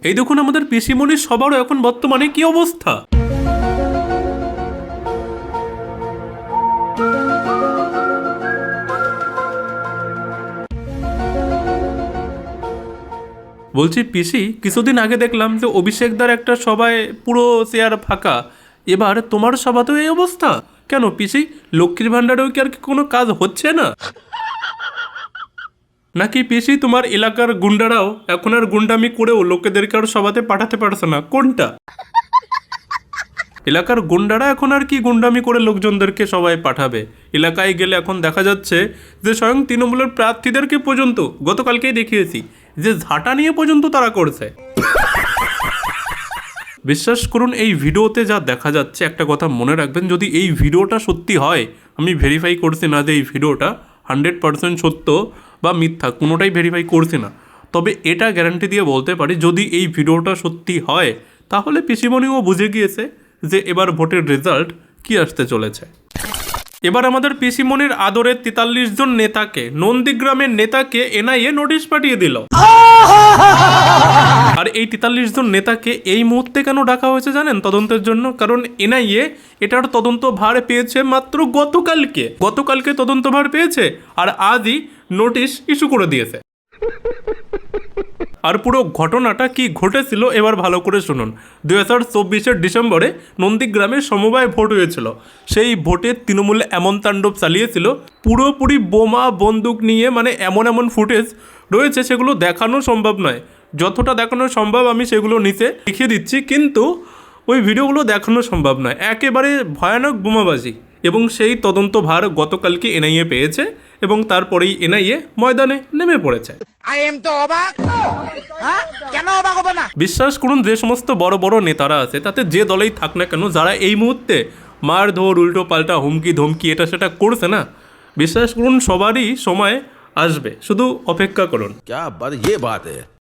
এই দেখুন আমাদের পিসিমণির সবারও এখন বর্তমানে কি অবস্থা। বলছি পিসি, কিছুদিন আগে দেখলাম যে অভিষেকদার একটা সভায় পুরো চেয়ার ফাঁকা, এবার তোমার সভাতেও এই অবস্থা কেন পিসি? লক্ষ্মীর ভাণ্ডারেও কি আর কোনো কাজ হচ্ছে না নাকি পিসি তোমার এলাকার গুন্ডারাও এখন আর গুন্ডামি করেও লোকেদেরকে আর সভাতে পাঠাতে পারছে না? কোনটা? এলাকার গুন্ডারা এখন আর কি গুন্ডামি করে লোকজনদেরকে সবাই পাঠাবে? এলাকায় গেলে এখন দেখা যাচ্ছে যে স্বয়ং তৃণমূলের প্রার্থীদেরকে পর্যন্ত গতকালকেই দেখিয়েছি যে ঝাঁটা নিয়ে পর্যন্ত তারা করছে। বিশ্বাস করুন এই ভিডিওতে যা দেখা যাচ্ছে, একটা কথা মনে রাখবেন, যদি এই ভিডিওটা সত্যি হয়, আমি ভেরিফাই করছি না যে এই ভিডিওটা 100% সত্য বা মিথ্যা, কোনোটাই ভেরিফাই করছি না, তবে এটা গ্যারান্টি দিয়ে বলতে পারি যদি এই ভিডিওটা সত্যি হয় তাহলে পিসিমণিও বুঝে গিয়েছে যে এবার ভোটের রেজাল্ট কি আসতে চলেছে। এবার আমাদের পিসিমণির আদরের 43 জন নেতাকে, নন্দীগ্রামের নেতাকে এনআইএ নোটিশ পাঠিয়ে দিল। আর এই 43 জন নেতাকে এই মুহূর্তে কেন ডাকা হয়েছে জানেন? তদন্তের জন্য। কারণ এনআইএ এটার তদন্ত ভার পেয়েছে মাত্র গতকালকে তদন্ত ভার পেয়েছে আর আজই নোটিশ ইস্যু করে দিয়েছে। আর পুরো ঘটনাটা কি ঘটেছিল এবার ভালো করে শুনুন। 2024 ডিসেম্বরে নন্দীগ্রামে সমবায় ভোট হয়েছিল। সেই ভোটে তৃণমূল এমন তাণ্ডব চালিয়েছিল, পুরোপুরি বোমা বন্দুক নিয়ে, মানে এমন ফুটেজ রয়েছে সেগুলো দেখানো সম্ভব নয়। যতটা দেখানো সম্ভব আমি সেগুলো নিচে লিখে দিচ্ছি, কিন্তু ওই ভিডিওগুলো দেখানো সম্ভব নয়। একেবারে ভয়ানক বোমাবাজি। এবং সেই তদন্ত ভার গতকালকে এনআইএ পেয়েছে এবং তারপরেই এনআইএ ময়দানে নেমে পড়েছে। বিশ্বাস করুন, যে সমস্ত বড় বড় নেতারা আছে, তাতে যে দলেই থাক না কেন, যারা এই মুহূর্তে মারধর, উল্টো পাল্টা হুমকি ধমকি এটা সেটা করছে না, বিশ্বাস করুন সবারই সময় আসবে, শুধু অপেক্ষা করুন।